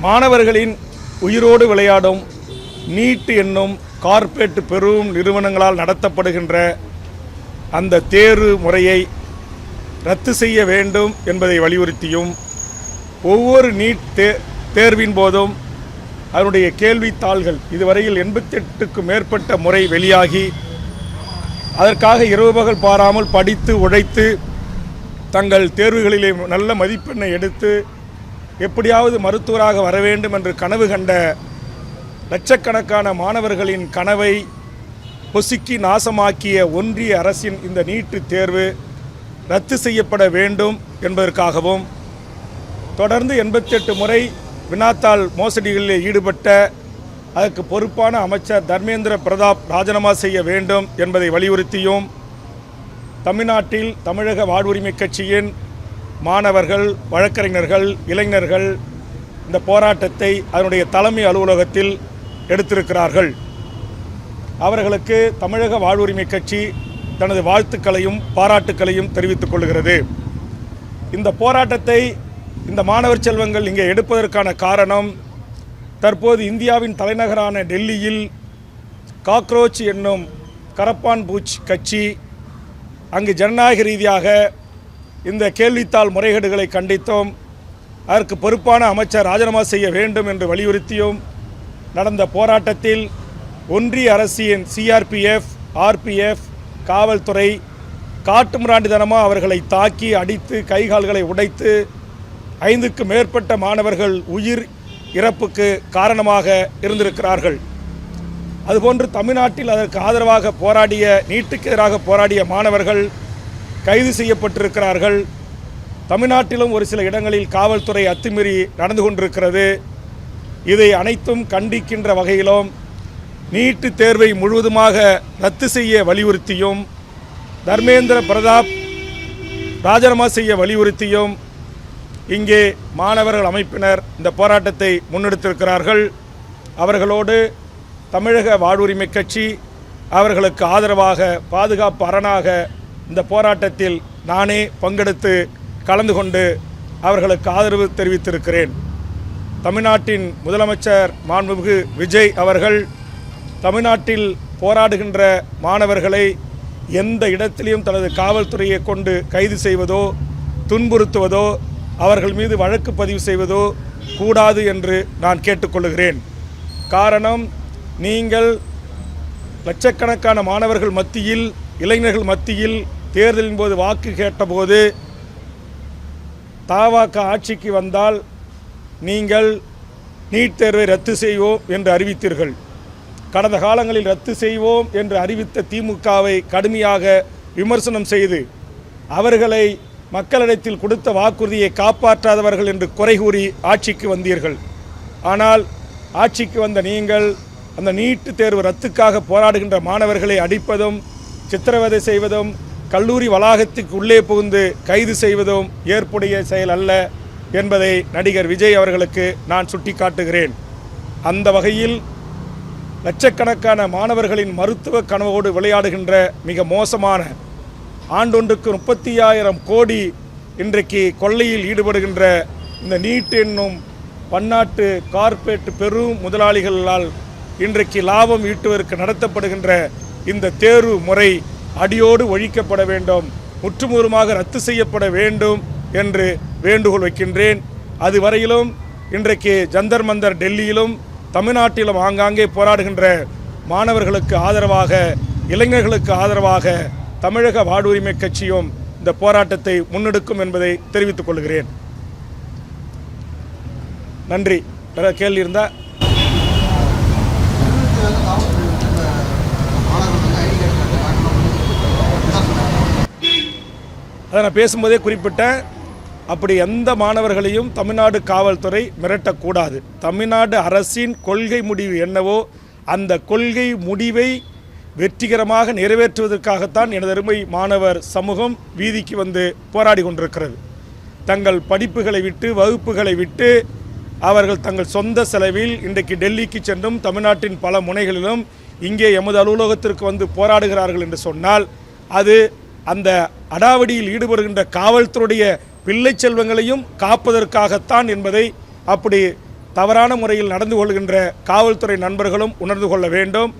மாணவர்களின் உயிரோடு விளையாடும் நீட் என்னும் கார்ப்பரேட் பெரும் நிறுவனங்களால் நடத்தப்படுகின்ற அந்த தேர்வு முறையை ரத்து செய்ய வேண்டும் என்பதை வலியுறுத்தியும், ஒவ்வொரு நீட் தேர்வின் போதும் அதனுடைய கேள்வித்தாள்கள் இதுவரையில் 88க்கும் மேற்பட்ட முறை வெளியாகி அதற்காக இரவு பகல் பாராமல் படித்து உழைத்து தங்கள் தேர்வுகளிலே நல்ல மதிப்பெண்ணை எடுத்து எப்படியாவது மருத்துவராக வர வேண்டும் என்று கனவு கண்ட லட்சக்கணக்கான மாணவர்களின் கனவை பொசுக்கி நாசமாக்கிய ஒன்றிய அரசின் இந்த நீட்டு தேர்வு ரத்து செய்யப்பட வேண்டும் என்பதற்காகவும், தொடர்ந்து 88 முறை வினாத்தாள் மோசடிகளில் ஈடுபட்ட அதற்கு பொறுப்பான அமைச்சர் தர்மேந்திர பிரதாப் ராஜினாமா செய்ய வேண்டும் என்பதை வலியுறுத்தியும், தமிழ்நாட்டில் தமிழக வாழ்வுரிமை கட்சியின் மாணவர்கள், வழக்கறிஞர்கள், இளைஞர்கள் இந்த போராட்டத்தை அதனுடைய தலைமை அலுவலகத்தில் எடுத்திருக்கிறார்கள். அவர்களுக்கு தமிழக வாழ்வுரிமை கட்சி தனது வாழ்த்துக்களையும் பாராட்டுக்களையும் தெரிவித்துக் கொள்கிறது. இந்த போராட்டத்தை இந்த மாணவர் செல்வங்கள் இங்கே எடுப்பதற்கான காரணம், தற்போது இந்தியாவின் தலைநகரான டெல்லியில் காக்ரோச் என்னும் கரப்பான் பூச் கட்சி அங்கு ஜனநாயக ரீதியாக இந்த கேள்வித்தாள் முறைகேடுகளை கண்டித்தும் அதற்கு பொறுப்பான அமைச்சர் ராஜினாமா செய்ய வேண்டும் என்று வலியுறுத்தியும் நடந்த போராட்டத்தில் ஒன்றிய அரசின் சிஆர்பிஎஃப், ஆர்பிஎஃப், காவல்துறை காட்டுமிராண்டித்தனமாக அவர்களை தாக்கி அடித்து கைகால்களை உடைத்து 5க்கு மேற்பட்ட மாணவர்கள் உயிர் இறப்புக்கு காரணமாக இருந்திருக்கிறார்கள். அதுபோன்று தமிழ்நாட்டில் அதற்கு ஆதரவாக போராடிய, நீட்டுக்கு எதிராக போராடிய மாணவர்கள் கைது செய்யப்பட்டிருக்கிறார்கள். தமிழ்நாட்டிலும் ஒரு சில இடங்களில் காவல்துறை அத்துமீறி நடந்து கொண்டிருக்கிறது. இதை அனைத்தும் கண்டிக்கின்ற வகையிலும் நீட்டு தேர்வை முழுவதுமாக ரத்து செய்ய வலியுறுத்தியும், தர்மேந்திர பிரதாப் ராஜினாமா செய்ய வலியுறுத்தியும் இங்கே மாணவர்கள் அமைப்பினர் இந்த போராட்டத்தை முன்னெடுத்திருக்கிறார்கள். அவர்களோடு தமிழக வாழ்வுரிமை கட்சி அவர்களுக்கு ஆதரவாக பாதுகாப்பு அரணாக இந்த போராட்டத்தில் நானே பங்கெடுத்து கலந்து கொண்டு அவர்களுக்கு ஆதரவு தெரிவித்திருக்கிறேன். தமிழ்நாட்டின் முதலமைச்சர் மாண்புமிகு விஜய் அவர்கள் தமிழ்நாட்டில் போராடுகின்ற மாணவர்களை எந்த இடத்திலையும் தனது காவல்துறையை கொண்டு கைது செய்வதோ, துன்புறுத்துவதோ, அவர்கள் மீது வழக்கு பதிவு செய்வதோ கூடாது என்று நான் கேட்டுக்கொள்கிறேன். காரணம், நீங்கள் லட்சக்கணக்கான மாணவர்கள் மத்தியில், இளைஞர்கள் மத்தியில் தேர்தலின் போது வாக்கு கேட்டபோது தமாக ஆட்சிக்கு வந்தால் நீங்கள் நீட் தேர்வை ரத்து செய்வோம் என்று அறிவித்தீர்கள். கடந்த காலங்களில் ரத்து செய்வோம் என்று அறிவித்த திமுகவை கடுமையாக விமர்சனம் செய்து அவர்களை மக்களிடத்தில் கொடுத்த வாக்குறுதியை காப்பாற்றாதவர்கள் என்று குறை கூறி ஆட்சிக்கு வந்தீர்கள். ஆனால் ஆட்சிக்கு வந்த நீங்கள் அந்த நீட்டு தேர்வு ரத்துக்காக போராடுகின்ற மாணவர்களை அடிப்பதும், சித்திரவதை செய்வதும், கல்லூரி வளாகத்துக்கு உள்ளே புகுந்து கைது செய்வதும் ஏற்புடைய செயல் அல்ல என்பதை நடிகர் விஜய் அவர்களுக்கு நான் சுட்டிக்காட்டுகிறேன். அந்த வகையில் லட்சக்கணக்கான மாணவர்களின் மருத்துவ கனவோடு விளையாடுகின்ற மிக மோசமான, ஆண்டொன்றுக்கு 35,000 கோடி இன்றைக்கு கொள்ளையில் ஈடுபடுகின்ற இந்த நீட் என்னும் பன்னாட்டு கார்ப்பரேட் பெரும் முதலாளிகளால் இன்றைக்கு லாபம் ஈட்டுவதற்கு நடத்தப்படுகின்ற இந்த தேர்வு முறை அடியோடு ஒழிக்கப்பட வேண்டும், முற்றுமுழுமாக ரத்து செய்யப்பட வேண்டும் என்று வேண்டுகோள் வைக்கின்றேன். அதுவரையிலும் இன்றைக்கு ஜந்தர் மந்தர் டெல்லியிலும் தமிழ்நாட்டிலும் ஆங்காங்கே போராடுகின்ற மாணவர்களுக்கு ஆதரவாக, இளைஞர்களுக்கு ஆதரவாக தமிழக வாழ்வுரிமை கட்சியும் இந்த போராட்டத்தை முன்னெடுக்கும் என்பதை தெரிவித்துக் கொள்கிறேன். நன்றி. வேற கேள்வி இருந்தால் அதை நான் பேசும்போதே குறிப்பிட்டேன். அப்படி எந்த மாணவர்களையும் தமிழ்நாடு காவல்துறை மிரட்டக்கூடாது. தமிழ்நாடு அரசின் கொள்கை முடிவு என்னவோ அந்த கொள்கை முடிவை வெற்றிகரமாக நிறைவேற்றுவதற்காகத்தான் எனது அருமை மாணவர் சமூகம் வீதிக்கு வந்து போராடி கொண்டிருக்கிறது. தங்கள் படிப்புகளை விட்டு, வகுப்புகளை விட்டு அவர்கள் தங்கள் சொந்த செலவில் இன்றைக்கு டெல்லிக்கு சென்றும் தமிழ்நாட்டின் பல முனைகளிலும் இங்கே எமது அலுவலகத்திற்கு வந்து போராடுகிறார்கள் என்று சொன்னால் அது அந்த அடாவடியில் ஈடுபடுகின்ற காவல்துறையுடைய பிள்ளை செல்வங்களையும் காப்பதற்காகத்தான் என்பதை அப்படி தவறான முறையில் நடந்து கொள்கின்ற காவல்துறை நண்பர்களும் உணர்ந்து கொள்ள வேண்டும்.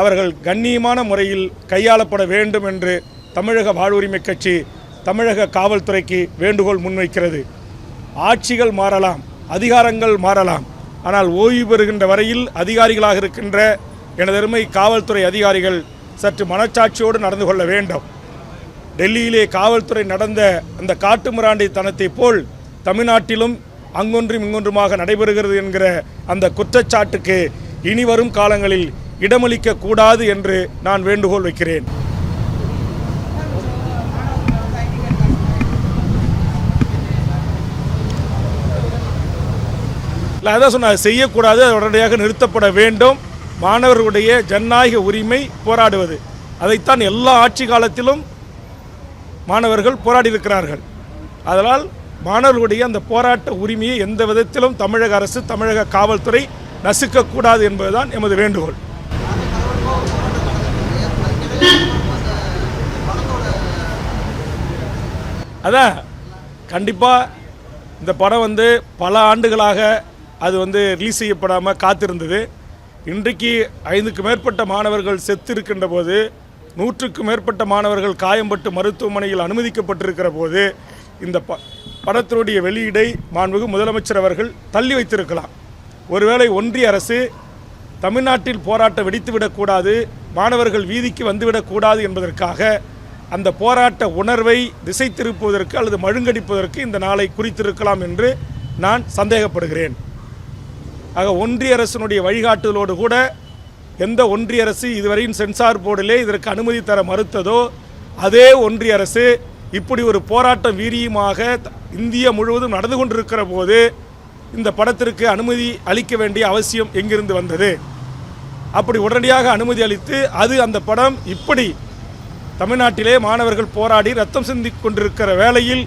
அவர்கள் கண்ணியமான முறையில் கையாளப்பட வேண்டும் என்று தமிழக வாழ்வுரிமை கட்சி தமிழக காவல்துறைக்கு வேண்டுகோள் முன்வைக்கிறது. ஆட்சிகள் மாறலாம், அதிகாரங்கள் மாறலாம், ஆனால் ஓய்வு பெறுகின்ற வரையில் அதிகாரிகளாக இருக்கின்ற எனதருமை காவல்துறை அதிகாரிகள் சற்று மனச்சாட்சியோடு நடந்து கொள்ள வேண்டும். டெல்லியிலே காவல்துறை நடந்த அந்த காட்டுமிராண்டித்தனத்தை போல் தமிழ்நாட்டிலும் அங்கொன்றும் இங்கொன்றுமாக நடைபெறுகிறது என்கிற அந்த குற்றச்சாட்டுக்கு இனி வரும் காலங்களில் இடமளிக்க கூடாது என்று நான் வேண்டுகோள் வைக்கிறேன். அதான் சொன்ன செய்யக்கூடாது, அது உடனடியாக நிறுத்தப்பட வேண்டும். மாணவர்களுடைய ஜனநாயக உரிமை போராடுவது, அதைத்தான் எல்லா ஆட்சி காலத்திலும் மாணவர்கள் போராடி இருக்கிறார்கள். அதனால் மாணவர்களுடைய அந்த போராட்ட உரிமையை எந்த விதத்திலும் தமிழக அரசு தமிழக காவல்துறை நசுக்கக்கூடாது என்பதுதான் எமது வேண்டுகோள். அதான் கண்டிப்பாக இந்த படம் பல ஆண்டுகளாக அது ரிலீஸ் செய்யப்படாமல் காத்திருந்தது. இன்றைக்கு 5க்கு மேற்பட்ட மாணவர்கள் செத்து இருக்கின்ற போது, 100க்கும் மேற்பட்ட மாணவர்கள் காயம்பட்டு மருத்துவமனையில் அனுமதிக்கப்பட்டிருக்கிற போது இந்த படத்தினுடைய வெளியீடை மாண்புமிகு முதலமைச்சர் அவர்கள் தள்ளி வைத்திருக்கலாம். ஒருவேளை ஒன்றிய அரசு தமிழ்நாட்டில் போராட்டம் வெடித்துவிடக்கூடாது, மாணவர்கள் வீதிக்கு வந்துவிடக்கூடாது என்பதற்காக அந்த போராட்ட உணர்வை திசை திருப்புவதற்கு அல்லது மழுங்கடிப்பதற்கு இந்த நாளை குறித்திருக்கலாம் என்று நான் சந்தேகப்படுகிறேன். ஆக ஒன்றிய அரசினுடைய வழிகாட்டுதலோடு கூட எந்த ஒன்றிய அரசு இதுவரையும் சென்சார் போர்டிலே இதற்கு அனுமதி தர மறுத்ததோ அதே ஒன்றிய அரசு இப்படி ஒரு போராட்டம் வீரியமாக இந்தியா முழுவதும் நடந்து கொண்டிருக்கிற போது இந்த படத்திற்கு அனுமதி அளிக்க வேண்டிய அவசியம் எங்கிருந்து வந்தது? அப்படி உடனடியாக அனுமதி அளித்து அந்த படம் இப்படி தமிழ்நாட்டிலே மாணவர்கள் போராடி ரத்தம் சிந்தி கொண்டிருக்கிற வேளையில்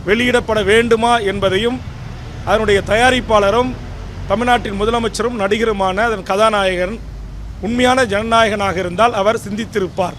வெளியிடப்பட வேண்டுமா என்பதையும் அதனுடைய தயாரிப்பாளரும் தமிழ்நாட்டின் முதலமைச்சரும் நடிகருமான அதன் கதாநாயகன் உண்மையான ஜனநாயகனாக இருந்தால் அவர் சிந்தித்திருப்பார்.